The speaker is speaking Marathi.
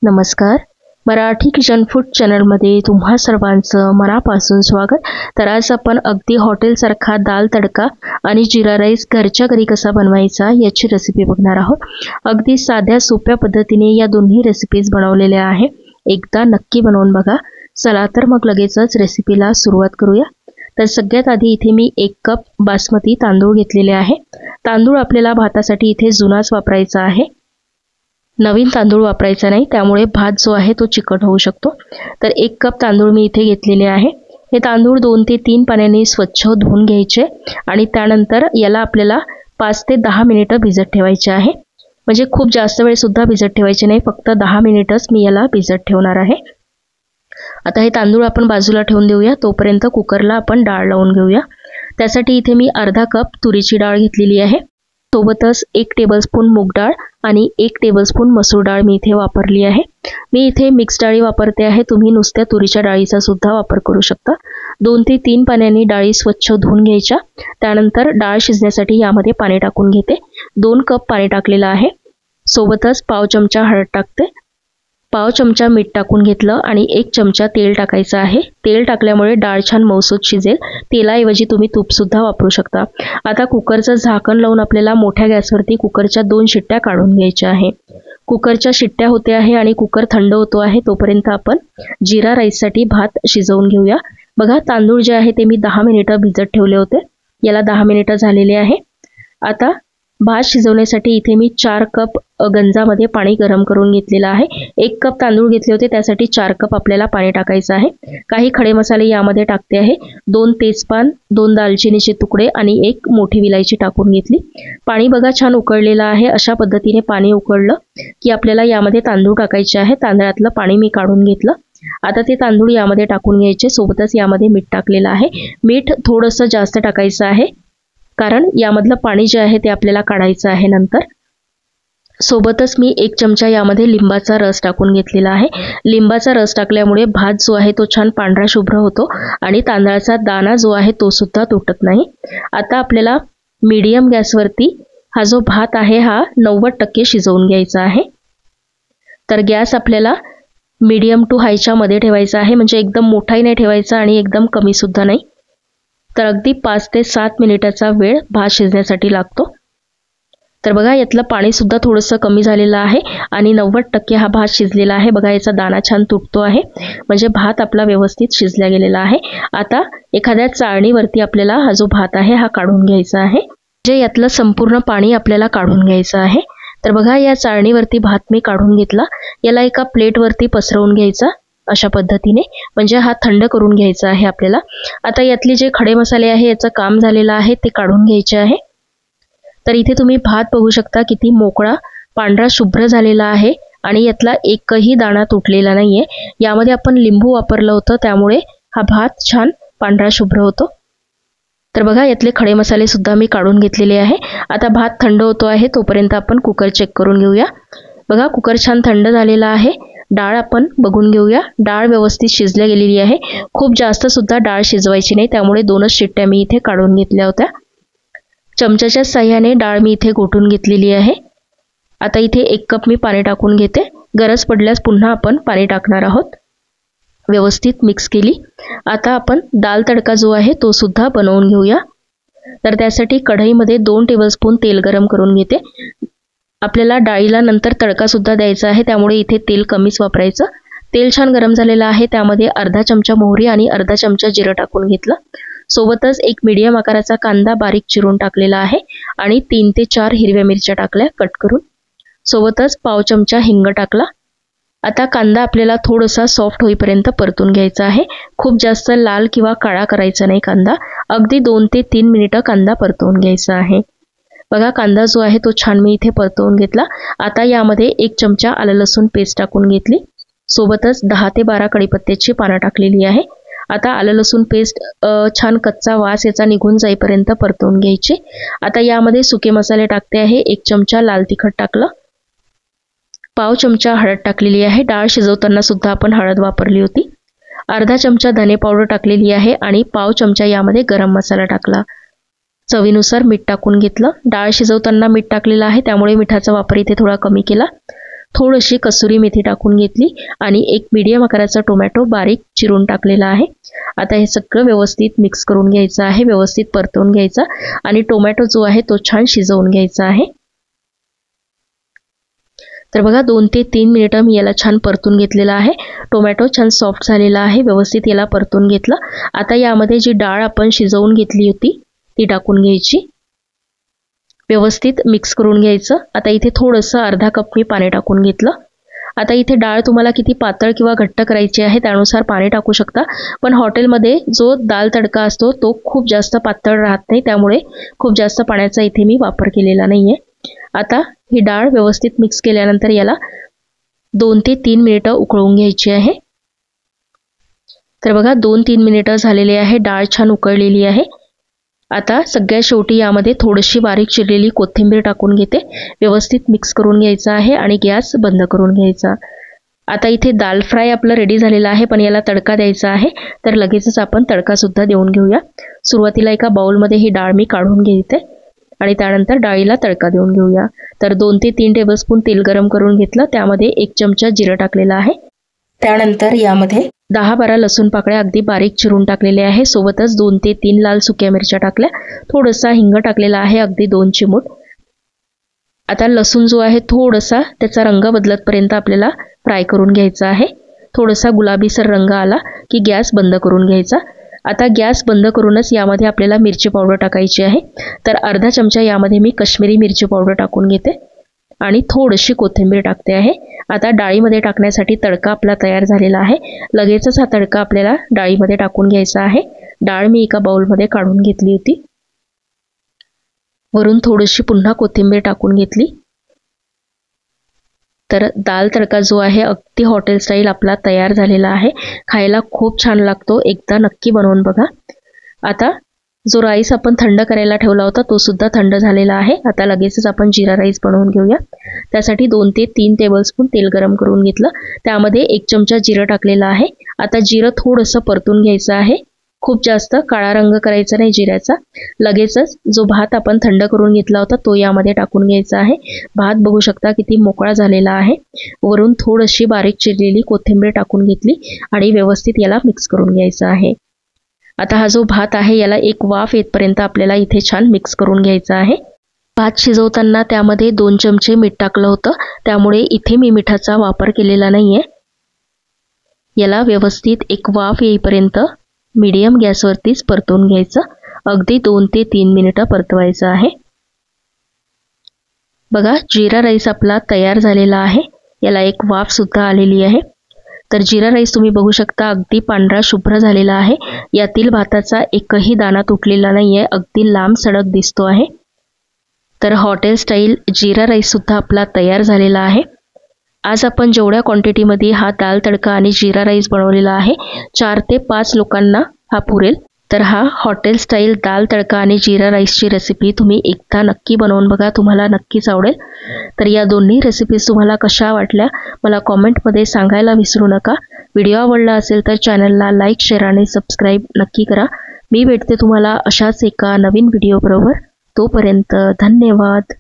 नमस्कार. मराठी किचन फूड चॅनलमध्ये तुम्हा सर्वांचं मनापासून स्वागत. तर आज आपण अगदी हॉटेलसारखा दाल तडका आणि जिरा राईस घरच्या घरी कसा बनवायचा याची रेसिपी बघणार आहोत. अगदी साध्या सोप्या पद्धतीने या दोन्ही रेसिपीज बनवलेल्या आहे. एकदा नक्की बनवून बघा. चला तर मग लगेचच रेसिपीला सुरुवात करूया. तर सगळ्यात आधी इथे मी 1 कप बासमती तांदूळ घेतलेले आहे. तांदूळ आपल्याला भातासाठी इथे जुनाच वापरायचा आहे, नवीन तांदूळ वापरायचा नाही, त्यामुळे भात जो आहे तो चिकट होऊ शकतो. तर 1 कप तांदूळ मी इथे घेतलेले आहे. हे तांदूळ 2 ते 3 पाण्याने स्वच्छ धुवून घ्यायचे आणि त्यानंतर याला आपल्याला 5 ते 10 मिनिटं भिजत ठेवायचे आहे. म्हणजे खूप जास्त वेळ सुद्धा भिजत ठेवायचे नाही, फक्त 10 मिनिटच मी याला भिजत ठेवणार आहे. आता हे तांदूळ आपण बाजूला ठेवून देऊया. तोपर्यंत कुकरला आपण डाळ लावून घेऊया. त्यासाठी इथे मी अर्धा कप तुरीची डाळ घेतलेली आहे. सोबतच 1 टेबलस्पून मूग डाळ आणि 1 टेबलस्पून मसूर डाळ मी इथे वापरली आहे. मी इथे मिक्स डाळी वापरते आहे. तुम्ही नुसत्या तुरीच्या डाळीचा सुद्धा वापर करू शकता. 2 ते 3 पाण्याने डाळी स्वच्छ धुवून घ्यायच्या. त्यानंतर डाळ शिजण्यासाठी यामध्ये पाणी टाकून घेते. 2 कप पाणी टाकलेलं आहे. सोबतच पाव चमचा हळद टाकते, पाव चमचा मीठ टाकून घेतलं आणि 1 चमचा तेल टाकायचं आहे. तेल टाकल्यामुळे डाळ छान मऊसूत शिजेल. तेलाऐवजी तुम्ही तूप सुद्धा वापरू शकता. आता कुकरचं झाकण लावून आपल्याला मोठ्या गॅसवरती कुकरच्या 2 शिट्ट्या काढून घ्यायच्या आहे. कुकरच्या शिट्ट्या होते आहे आणि कुकर थंड होतो आहे, तोपर्यंत आपण जिरा राईससाठी भात शिजवून घेऊया. बघा, तांदूळ जे आहे ते मी 10 मिनिटं भिजत ठेवले होते. याला 10 मिनिटं झालेले आहे. आता भात शिजवण्यासाठी इथे मी 4 कप गंजामध्ये पाणी गरम करून घेतलेलं आहे. 1 कप तांदूळ घेतले होते, त्यासाठी 4 कप आपल्याला पाणी टाकायचं आहे. काही खडे मसाले यामध्ये टाकते आहे. 2 तेजपान, 2 दालचिनीचे तुकडे आणि 1 मोठी विलायची टाकून घेतली. पाणी बघा छान उकळलेलं आहे. अशा पद्धतीने पाणी उकळलं की आपल्याला यामध्ये तांदूळ टाकायचे आहे. तांदळातलं पाणी मी काढून घेतलं. आता ते तांदूळ यामध्ये टाकून घ्यायचे. सोबतच यामध्ये मीठ टाकलेलं आहे. मीठ थोडंसं जास्त टाकायचं आहे, कारण यामधलं पाणी जे आहे ते आपल्याला काढायचं आहे नंतर. सोबतच मी 1 चमचा यामध्ये लिंबाचा रस टाकून घेतलेला आहे. लिंबाचा रस टाकल्यामुळे भात जो आहे तो छान पांढरा शुभ्र होतो आणि तांदळाचा दाणा जो आहे तो सुद्धा तुटत नाही. आता आपल्याला मीडियम गॅसवरती हा जो भात आहे हा 90% शिजवून घ्यायचा आहे. तर गॅस आपल्याला मीडियम टू हायच्या मध्ये ठेवायचा आहे. म्हणजे एकदम मोठाही नाही ठेवायचा आणि एकदम कमी सुद्धा नाही. तर अगदी 5 ते 7 मिनिटाचा वेळ भात शिजण्यासाठी लागतो. तर बघा, यातलं पाणी सुद्धा थोडंसं कमी झालेलं आहे आणि 90% हा भात शिजलेला आहे. बघा, याचा दाणा छान तुटतो आहे, म्हणजे भात आपला व्यवस्थित शिजला गेलेला आहे. आता एखाद्या चाळणीवरती आपल्याला हा जो भात आहे हा काढून घ्यायचा आहे. म्हणजे यातलं संपूर्ण पाणी आपल्याला काढून घ्यायचं आहे. तर बघा, या चाळणीवरती भात मी काढून घेतला. याला एका प्लेटवरती पसरवून घ्यायचा अशा पद्धतीने, म्हणजे हा थंड करून घ्यायचा आहे आपल्याला. आता यातले जे खडे मसाले आहे याचं काम झालेलं आहे ते काढून घ्यायचे आहे. तर इथे तुम्ही भात बघू शकता किती मोकळा पांढरा शुभ्र झालेला आहे आणि यातला एकही दाणा तुटलेला नाहीये. यामध्ये आपण लिंबू वापरलं होतं, त्यामुळे हा भात छान पांढरा शुभ्र होतो. तर बघा, यातले खडे मसाले सुद्धा मी काढून घेतलेले आहे. आता भात थंड होतो आहे, तोपर्यंत आपण कुकर चेक करून घेऊया. बघा, कुकर छान थंड झालेला आहे. डाळ आपण बघून घेऊया. डाळ व्यवस्थित शिजल्या गेलेली आहे. खूप जास्त सुद्धा डाळ शिजवायची नाही, त्यामुळे 2च शिट्ट्या मी इथे काढून घेतल्या होत्या. चमच्याच्या साह्याने डाळ मी इथे घोटून घेतलेली आहे. आता इथे 1 कप मी पाणी टाकून घेते. गरज पडल्यास पुन्हा आपण पाणी टाकणार आहोत. व्यवस्थित मिक्स केली. आता आपण दाल तडका जो आहे तो सुद्धा बनवून घेऊया. तर त्यासाठी कढईमध्ये 2 टेबलस्पून तेल गरम करून घेते. आपल्याला डाळीला नंतर तडका सुद्धा द्यायचा आहे, त्यामुळे इथे तेल कमीच वापरायचं. तेल छान गरम झालेलं आहे. त्यामध्ये अर्धा चमचा मोहरी आणि अर्धा चमचा जिरं टाकून घेतलं. सोबतच 1 मीडियम आकाराचा कांदा बारीक चिरून टाकलेला आहे आणि 3 ते 4 हिरव्या मिरच्या टाकल्या कट करून. सोबतच पाव चमचा हिंग टाकला. आता कांदा आपल्याला थोडासा सॉफ्ट होईपर्यंत परतून घ्यायचा आहे. खूप जास्त लाल किंवा काळा करायचा नाही कांदा. अगदी 2 ते 3 मिनिटं कांदा परतवून घ्यायचा आहे. बघा, कांदा जो आहे तो छान मी इथे परतवून घेतला. आता यामध्ये 1 चमचा आलं लसूण पेस्ट टाकून घेतली. सोबतच 10 ते 12 कढीपत्त्याची पानं टाकलेली आहे. आता आलं लसूण पेस्ट छान कच्चा वास याचा निघून जाईपर्यंत परतवून घ्यायची. आता यामध्ये सुके मसाले टाकते आहे. 1 चमचा लाल तिखट टाकलं, पाव चमचा हळद टाकलेली आहे. डाळ शिजवताना सुद्धा आपण हळद वापरली होती. अर्धा चमचा धने पावडर टाकलेली आहे आणि पाव चमचा यामध्ये गरम मसाला टाकला. चवीनुसार मीठ टाकून घेतलं. डाळ शिजवताना मीठ टाकलेलं आहे, त्यामुळे मिठाचा वापर इथे थोडा कमी केला. थोडीशी कसुरी मेथी टाकून घेतली आणि एक मीडियम आकाराचा टोमॅटो बारीक चिरून टाकलेला आहे। आता हे सगळं व्यवस्थित मिक्स करून घ्यायचं आहे, व्यवस्थित परतवून घ्यायचा आणि टोमॅटो जो आहे तो छान शिजवून घ्यायचा आहे। तर बघा 2 ते 3 मिनिटं मी याला छान परतून घेतलेला आहे। टोमॅटो छान सॉफ्ट झालेला आहे, व्यवस्थित याला परतून घेतलं। आता यामध्ये जी डाळ आपण शिजवून घेतली होती ती टाकून घ्यायची, व्यवस्थित मिक्स करून घ्यायचं। आता इथे थोडंसं अर्धा कप मी पाणी टाकून घेतलं। आता इथे डाळ तुम्हाला किती पातळ किंवा घट्ट करायची आहे त्यानुसार पाणी टाकू शकता, पण हॉटेलमध्ये जो दाल तडका असतो तो खूप जास्त पातळ राहत नाही, त्यामुळे खूप जास्त पाण्याचा इथे मी वापर केलेला नाहीये। आता ही डाळ व्यवस्थित मिक्स केल्यानंतर याला 2 ते 3 मिनिटं उकळून घ्यायची आहे। तर बघा 2-3 मिनिटं झालेली आहे, डाळ छान उकळलेली आहे। आता सगळ्यात शेवटी यामध्ये थोडीशी बारीक चिरलेली कोथिंबीर टाकून घेते, व्यवस्थित मिक्स करून घ्यायचं आहे आणि गॅस बंद करून घ्यायचा। आता इथे दाल फ्राय आपलं रेडी झालेला आहे, पण याला तडका द्यायचा आहे, तर लगेचच आपण तडका सुद्धा देऊन घेऊया। सुरुवातीला एका बाउलमध्ये ही डाळ मी काढून घेते आणि त्यानंतर डाळीला तडका देऊन घेऊया। तर 2 ते 3 टेबलस्पून तेल गरम करून घेतलं, त्यामध्ये 1 चमचा जिरं टाकलेलं आहे। त्यानंतर यामध्ये 10-12 लसूण पाकळ्या अगदी बारीक चिरून टाकलेले आहे, सोबतच 2 ते 3 लाल सुक्या मिरच्या टाकल्या, थोडासा हिंग टाकलेला आहे अगदी 2 चिमूट। आता लसूण जो आहे थोडासा त्याचा रंग बदलतपर्यंत आपल्याला फ्राय करून घ्यायचा आहे। थोडासा गुलाबीसर रंग आला की गॅस बंद करून घ्यायचा। आता गॅस बंद करूनच यामध्ये आपल्याला मिरची पावडर टाकायची आहे, तर अर्धा चमचा यामध्ये मी काश्मीरी मिरची पावडर टाकून घेते आणि थोडीशी कोथिंबीर टाकते आहे। आता डाळीमध्ये टाकण्यासाठी तडका आपला तयार झालेला आहे, लगेचच हा तडका आपल्याला डाळीमध्ये टाकून घ्यायचा आहे। डाळ मी एका बाउलमध्ये काढून घेतली होती, वरून थोडीशी पुन्हा कोथिंबीर टाकून घेतली। तर दाल तडका जो आहे अगदी हॉटेल स्टाईल आपला तयार झालेला आहे, खायला खूप छान लागतो, एकदा नक्की बनवून बघा। आता जो राईस आपण थंड करायला ठेवला होता तो सुद्धा थंड झालेला आहे। आता लगेचच आपण जीरा राईस बनवून घेऊया। त्यासाठी 2 ते 3 टेबलस्पून तेल गरम करून घेतलं, त्यामध्ये 1 चमचा जिरं टाकलेलं आहे। आता जिरं थोडंसं परतून घ्यायचं आहे, खूप जास्त काळा रंग करायचा नाही जिऱ्याचा। लगेचच जो भात आपण थंड करून घेतला होता तो यामध्ये टाकून घ्यायचा आहे। भात बघू शकता किती मोकळा झालेला आहे, वरून थोडीशी बारीक चिरलेली कोथिंबीर टाकून घेतली आणि व्यवस्थित याला मिक्स करून घ्यायचं आहे। आता हा जो भात आहे याला एक वाफ येतपर्यंत आपल्याला इथे छान मिक्स करून घ्यायचा आहे। भात शिजवताना त्यामध्ये 2 चमचे मीठ टाकलं होतं, त्यामुळे इथे मी मिठाचा वापर केलेला नाहीये। याला व्यवस्थित एक वाफ येईपर्यंत मीडियम गॅसवरतीच परतवून घ्यायचं, अगदी 2 ते 3 मिनिटं परतवायचं आहे। बघा जीरा राईस आपला तयार झालेला आहे, याला एक वाफ सुद्धा आलेली आहे। तर जीरा राईस तुम्ही बघू शकता अगदी पांढरा शुभ्र झालेला आहे, यातील भाताचा एकही दाणा तुटलेला नाहीये, अगदी लांब सडक दिसतो आहे। तर हॉटेल स्टाईल जीरा राईस सुद्धा आपला तयार झालेला आहे। आज आपण जेवढ्या क्वांटिटीमध्ये हा दाल तडका आणि जीरा राईस बनवलेला आहे 4 ते 5 लोकांना हा पुरेल। तर हा हॉटेल स्टाईल दाल तडका आणि जीरा राईसची रेसिपी तुम्ही एकदा नक्की बनवून बघा, तुम्हाला नक्कीच आवडेल। तर या दोन्ही रेसिपीज तुम्हाला कशा वाटल्या मला कॉमेंटमध्ये सांगायला विसरू नका। व्हिडिओ आवडला असेल तर चॅनलला लाईक, शेअर आणि सबस्क्राईब नक्की करा। मी भेटते तुम्हाला अशाच एका नवीन व्हिडिओ बरोबर, तोपर्यंत धन्यवाद।